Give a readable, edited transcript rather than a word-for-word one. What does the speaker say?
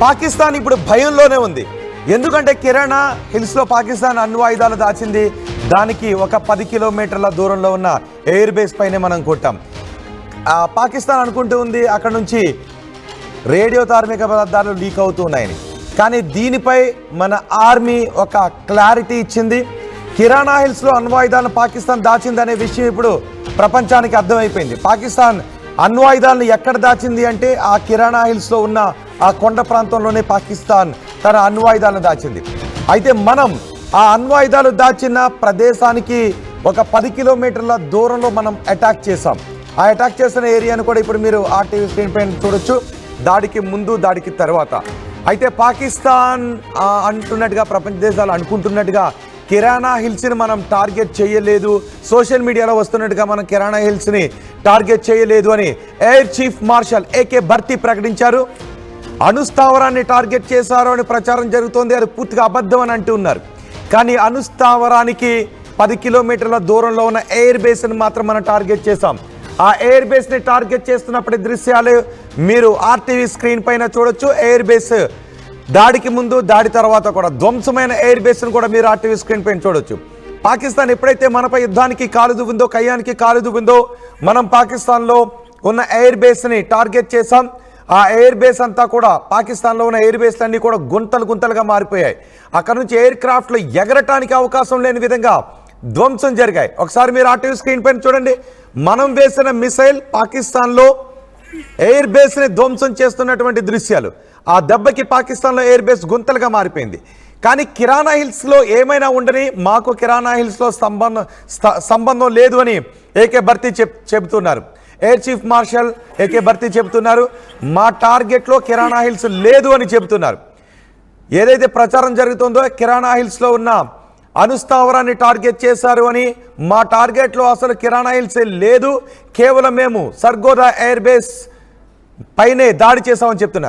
పాకిస్తాన్ ఇప్పుడు భయంలోనే ఉంది. ఎందుకంటే కిరాణా హిల్స్లో పాకిస్తాన్ అణ్వ ఆయుధాలు దాచింది. దానికి ఒక 10 కిలోమీటర్ల దూరంలో ఉన్న ఎయిర్ బేస్ పైనే మనం కొట్టాం. పాకిస్తాన్ అనుకుంటూ ఉంది అక్కడ నుంచి రేడియో ధార్మిక పదార్థాలు లీక్ అవుతున్నాయని. కానీ దీనిపై మన ఆర్మీ ఒక క్లారిటీ ఇచ్చింది. కిరాణా హిల్స్లో అణ్వాయుధాలను పాకిస్తాన్ దాచిందనే విషయం ఇప్పుడు ప్రపంచానికి అర్థమైపోయింది. పాకిస్తాన్ అణ్వాయుధాలను ఎక్కడ దాచింది అంటే ఆ కిరాణా హిల్స్లో ఉన్న ఆ కొండ ప్రాంతంలోనే పాకిస్తాన్ తన అణ్వాయుధాలను దాచింది. అయితే మనం ఆ అణ్వాయుధాలు దాచిన ప్రదేశానికి ఒక 10 కిలోమీటర్ల దూరంలో మనం అటాక్ చేసాం. ఆ అటాక్ చేసిన ఏరియాను కూడా ఇప్పుడు మీరు ఆర్టీవీ స్క్రీన్ పైన చూడొచ్చు, దాడికి ముందు దాడికి తర్వాత. అయితే పాకిస్తాన్ అంటున్నట్టుగా, ప్రపంచ దేశాలు అనుకుంటున్నట్టుగా కిరాణా హిల్స్ని మనం టార్గెట్ చేయలేదు, సోషల్ మీడియాలో వస్తున్నట్టుగా మనం కిరాణా హిల్స్ని టార్గెట్ చేయలేదు అని ఎయిర్ చీఫ్ మార్షల్ ఏకే భర్తీ ప్రకటించారు. అణుస్థావరాన్ని టార్గెట్ చేశారు అని ప్రచారం జరుగుతోంది. అది పూర్తిగా అబద్ధం అని అంటున్నారు. కానీ అణుస్థావరానికి 10 కిలోమీటర్ల దూరంలో ఉన్న ఎయిర్ బేస్ని మాత్రం మనం టార్గెట్ చేశాం. ఆ ఎయిర్ బేస్ని టార్గెట్ చేస్తున్నప్పటి దృశ్యాలు మీరు ఆర్టీవీ స్క్రీన్ పైన చూడొచ్చు. ఎయిర్ బేస్ దాడికి ముందు, దాడి తర్వాత కూడా ధ్వంసమైన ఎయిర్ బేస్ను కూడా మీరు ఆర్టీవీ స్క్రీన్ పైన చూడొచ్చు. పాకిస్తాన్ ఎప్పుడైతే మనపై యుద్ధానికి కాలు దువ్విందో, కయ్యానికి కాలు దువ్విందో, మనం పాకిస్తాన్లో ఉన్న ఎయిర్ బేస్ని టార్గెట్ చేశాం. ఆ ఎయిర్ బేస్ అంతా కూడా, పాకిస్తాన్లో ఉన్న ఎయిర్ బేస్లన్నీ కూడా గుంతలుగా మారిపోయాయి. అక్కడ నుంచి ఎయిర్ క్రాఫ్ట్లు ఎగరటానికి అవకాశం లేని విధంగా ధ్వంసం జరిగాయి. ఒకసారి మీరు ఆర్టీవీ స్క్రీన్ పైన చూడండి. మనం వేసిన మిసైల్ పాకిస్తాన్లో ఎయిర్ బేస్ని ధ్వంసం చేస్తున్నటువంటి దృశ్యాలు. ఆ దెబ్బకి పాకిస్తాన్లో ఎయిర్ బేస్ గుంతలుగా మారిపోయింది. కానీ కిరాణా హిల్స్లో ఏమైనా ఉండని, మాకు కిరాణా హిల్స్లో సంబంధం లేదు అని ఏకే భర్తీ చెబుతున్నారు. ఎయిర్ చీఫ్ మార్షల్ ఏకే భర్తీ చెబుతున్నారు, మా టార్గెట్లో కిరాణా హిల్స్ లేదు అని చెబుతున్నారు. ఏదైతే ప్రచారం జరుగుతుందో కిరాణా హిల్స్లో ఉన్న అణుస్థావరాన్ని టార్గెట్ చేశారు అని, మా టార్గెట్లో అసలు కిరాణా హిల్స్ లేదు, కేవలం మేము సర్గోదా ఎయిర్ బేస్ పైనే దాడి చేశామని చెప్తున్నారు.